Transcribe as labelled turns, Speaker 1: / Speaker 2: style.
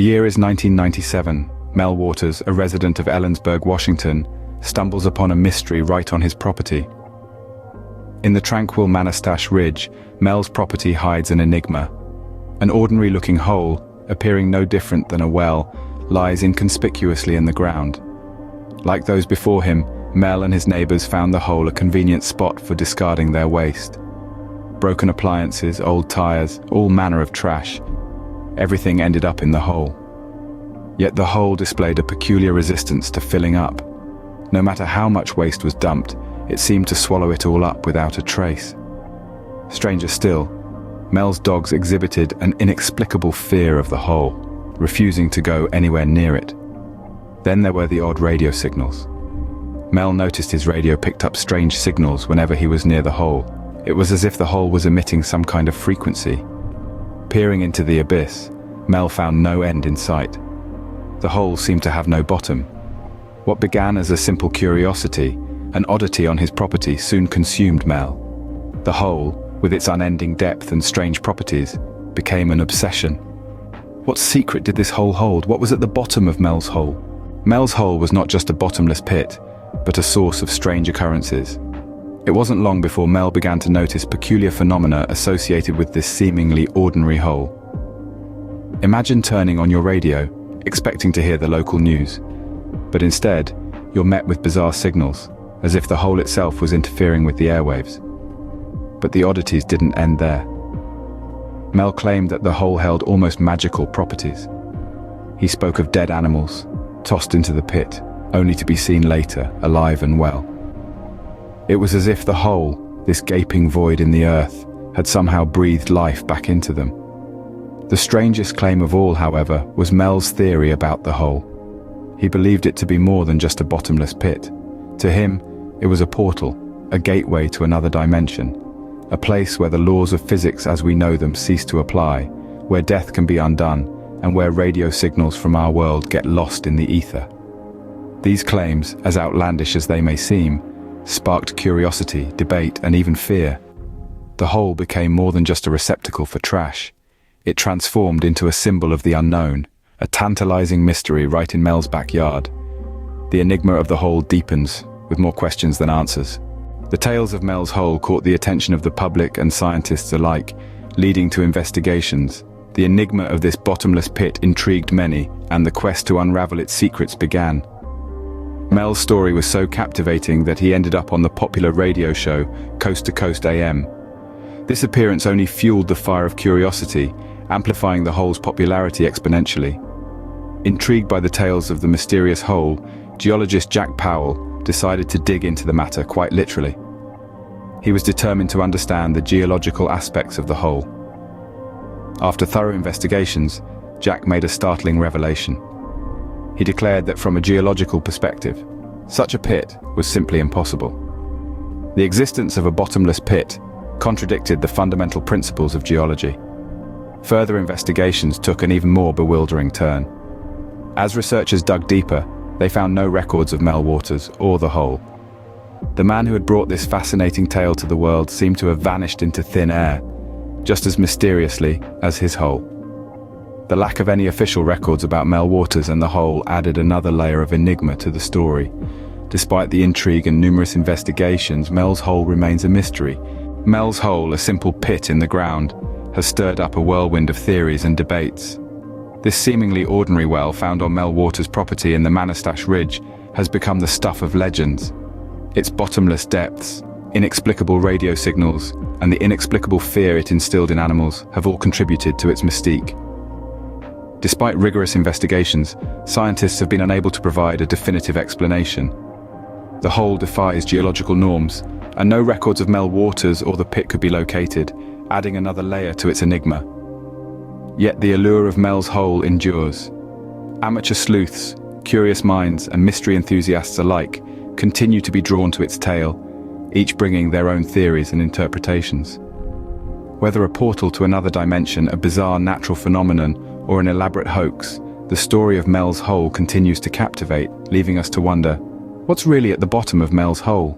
Speaker 1: The year is 1997. Mel Waters, a resident of Ellensburg, Washington, stumbles upon a mystery right on his property. In the tranquil Manastash Ridge, Mel's property hides an enigma. An ordinary-looking hole, appearing no different than a well, lies inconspicuously in the ground. Like those before him, Mel and his neighbors found the hole a convenient spot for discarding their waste. Broken appliances, old tires, all manner of trash. Everything ended up in the hole. Yet the hole displayed a peculiar resistance to filling up. No matter how much waste was dumped, it seemed to swallow it all up without a trace. Stranger still, Mel's dogs exhibited an inexplicable fear of the hole, refusing to go anywhere near it. Then there were the odd radio signals. Mel noticed his radio picked up strange signals whenever he was near the hole. It was as if the hole was emitting some kind of frequency. Peering into the abyss, Mel found no end in sight. The hole seemed to have no bottom. What began as a simple curiosity, an oddity on his property, soon consumed Mel. The hole, with its unending depth and strange properties, became an obsession. What secret did this hole hold? What was at the bottom of Mel's hole? Mel's hole was not just a bottomless pit, but a source of strange occurrences. It wasn't long before Mel began to notice peculiar phenomena associated with this seemingly ordinary hole. Imagine turning on your radio, expecting to hear the local news, but instead, you're met with bizarre signals, as if the hole itself was interfering with the airwaves. But the oddities didn't end there. Mel claimed that the hole held almost magical properties. He spoke of dead animals, tossed into the pit, only to be seen later, alive and well. It was as if the hole, this gaping void in the earth, had somehow breathed life back into them. The strangest claim of all, however, was Mel's theory about the hole. He believed it to be more than just a bottomless pit. To him, it was a portal, a gateway to another dimension, a place where the laws of physics as we know them cease to apply, where death can be undone, and where radio signals from our world get lost in the ether. These claims, as outlandish as they may seem, sparked curiosity, debate, and even fear. The hole became more than just a receptacle for trash. It transformed into a symbol of the unknown, a tantalizing mystery right in Mel's backyard. The enigma of the hole deepens, with more questions than answers. The tales of Mel's hole caught the attention of the public and scientists alike, leading to investigations. The enigma of this bottomless pit intrigued many, and the quest to unravel its secrets began. Mel's story was so captivating that he ended up on the popular radio show Coast to Coast AM. This appearance only fueled the fire of curiosity, amplifying the hole's popularity exponentially. Intrigued by the tales of the mysterious hole, geologist Jack Powell decided to dig into the matter quite literally. He was determined to understand the geological aspects of the hole. After thorough investigations, Jack made a startling revelation. He declared that from a geological perspective, such a pit was simply impossible. The existence of a bottomless pit contradicted the fundamental principles of geology. Further investigations took an even more bewildering turn. As researchers dug deeper, they found no records of Mel Waters or the hole. The man who had brought this fascinating tale to the world seemed to have vanished into thin air, just as mysteriously as his hole. The lack of any official records about Mel Waters and the hole added another layer of enigma to the story. Despite the intrigue and numerous investigations, Mel's hole remains a mystery. Mel's hole, a simple pit in the ground, has stirred up a whirlwind of theories and debates. This seemingly ordinary well found on Mel Waters' property in the Manastash Ridge has become the stuff of legends. Its bottomless depths, inexplicable radio signals, and the inexplicable fear it instilled in animals have all contributed to its mystique. Despite rigorous investigations, scientists have been unable to provide a definitive explanation. The hole defies geological norms, and no records of Mel Waters or the pit could be located, adding another layer to its enigma. Yet the allure of Mel's hole endures. Amateur sleuths, curious minds, and mystery enthusiasts alike continue to be drawn to its tale, each bringing their own theories and interpretations. Whether a portal to another dimension, a bizarre natural phenomenon, or an elaborate hoax, the story of Mel's hole continues to captivate, leaving us to wonder, what's really at the bottom of Mel's hole?